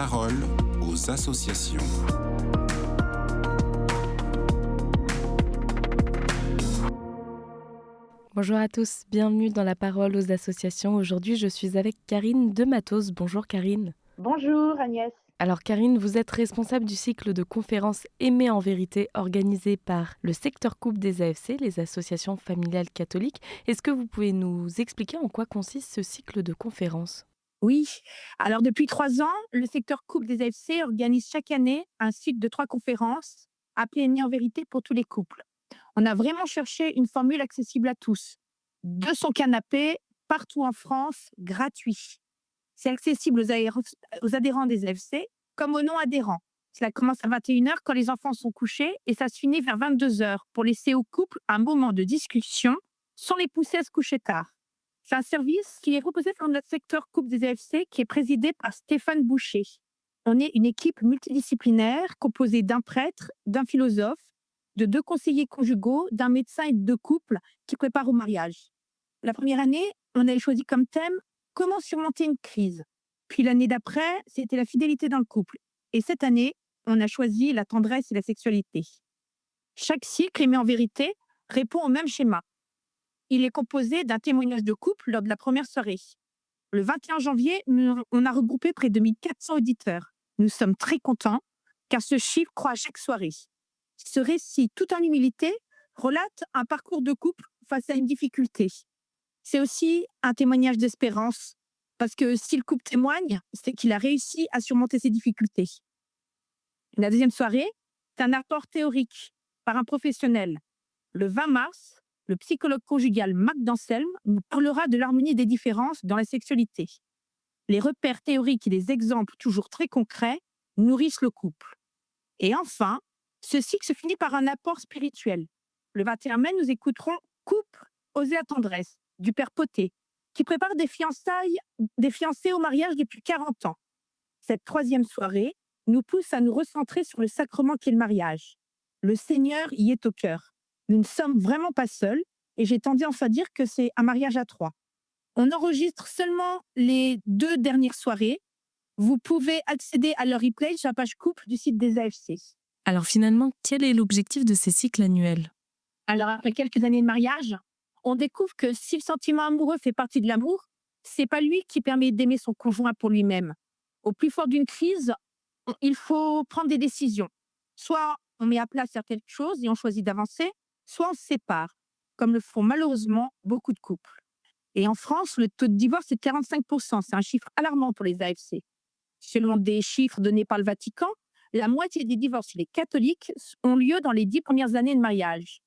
parole aux associations. Bonjour à tous, bienvenue dans la parole aux associations. Aujourd'hui, je suis avec Karine Dematos. Bonjour Karine. Bonjour Agnès. Alors Karine, vous êtes responsable du cycle de conférences Aimer en vérité organisé par le secteur couple des AFC, les associations familiales catholiques. Est-ce que vous pouvez nous expliquer en quoi consiste ce cycle de conférences ? Oui, alors depuis 3 ans, le secteur couple des AFC organise chaque année un cycle de 3 conférences appelé Aimer en vérité pour tous les couples. On a vraiment cherché une formule accessible à tous. De son canapé, partout en France, gratuit. C'est accessible aux adhérents des AFC comme aux non-adhérents. Cela commence à 21h quand les enfants sont couchés et ça se finit vers 22h pour laisser au couple un moment de discussion sans les pousser à se coucher tard. C'est un service qui est proposé par notre secteur couple des AFC qui est présidé par Stéphane Boucher. On est une équipe multidisciplinaire composée d'un prêtre, d'un philosophe, de 2 conseillers conjugaux, d'un médecin et de 2 couples qui préparent au mariage. La première année, on avait choisi comme thème « Comment surmonter une crise ?» Puis l'année d'après, c'était la fidélité dans le couple. Et cette année, on a choisi la tendresse et la sexualité. Chaque cycle, Aimer en vérité, répond au même schéma. Il est composé d'un témoignage de couple lors de la première soirée. Le 21 janvier, on a regroupé près de 1400 auditeurs. Nous sommes très contents car ce chiffre croît à chaque soirée. Ce récit, tout en humilité, relate un parcours de couple face à une difficulté. C'est aussi un témoignage d'espérance, parce que si le couple témoigne, c'est qu'il a réussi à surmonter ses difficultés. La deuxième soirée, c'est un apport théorique par un professionnel. Le 20 mars, le psychologue conjugal Marc Danselme nous parlera de l'harmonie des différences dans la sexualité. Les repères théoriques et les exemples toujours très concrets nourrissent le couple. Et enfin, ce cycle se finit par un apport spirituel. Le 21 mai, nous écouterons Couple, oser la tendresse, du père Poté, qui prépare des fiancés au mariage depuis 40 ans. Cette 3e soirée nous pousse à nous recentrer sur le sacrement qu'est le mariage. Le Seigneur y est au cœur. Nous ne sommes vraiment pas seuls, et j'ai tendance à dire que c'est un mariage à 3. On enregistre seulement les 2 dernières soirées. Vous pouvez accéder à leur replay sur la page couple du site des AFC. Alors finalement, quel est l'objectif de ces cycles annuels ? Alors après quelques années de mariage, on découvre que si le sentiment amoureux fait partie de l'amour, c'est pas lui qui permet d'aimer son conjoint pour lui-même. Au plus fort d'une crise, il faut prendre des décisions. Soit on met à plat certaines choses et on choisit d'avancer, soit on se sépare, comme le font malheureusement beaucoup de couples. Et en France, le taux de divorce est de 45%. C'est un chiffre alarmant pour les AFC. Selon des chiffres donnés par le Vatican, la moitié des divorces chez les catholiques ont lieu dans les 10 premières années de mariage.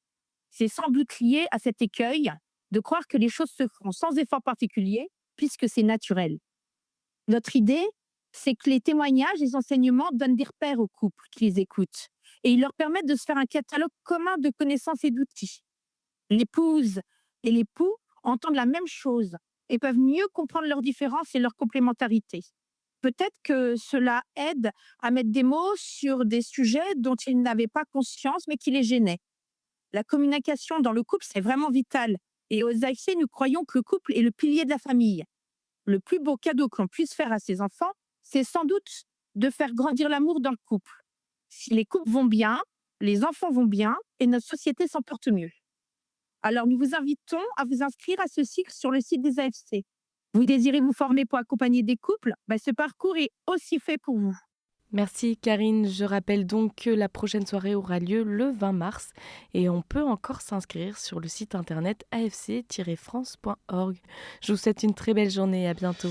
C'est sans doute lié à cet écueil de croire que les choses se feront sans effort particulier, puisque c'est naturel. Notre idée, c'est que les témoignages et les enseignements donnent des repères aux couples qui les écoutent, et ils leur permettent de se faire un catalogue commun de connaissances et d'outils. L'épouse et l'époux entendent la même chose et peuvent mieux comprendre leurs différences et leurs complémentarités. Peut-être que cela aide à mettre des mots sur des sujets dont ils n'avaient pas conscience mais qui les gênaient. La communication dans le couple, c'est vraiment vital. Et aux AFC, nous croyons que le couple est le pilier de la famille. Le plus beau cadeau que l'on puisse faire à ses enfants, c'est sans doute de faire grandir l'amour dans le couple. Si les couples vont bien, les enfants vont bien et notre société s'en porte mieux. Alors nous vous invitons à vous inscrire à ce cycle sur le site des AFC. Vous désirez vous former pour accompagner des couples ? Ce parcours est aussi fait pour vous. Merci Karine, je rappelle donc que la prochaine soirée aura lieu le 20 mars et on peut encore s'inscrire sur le site internet afc-france.org. Je vous souhaite une très belle journée et à bientôt.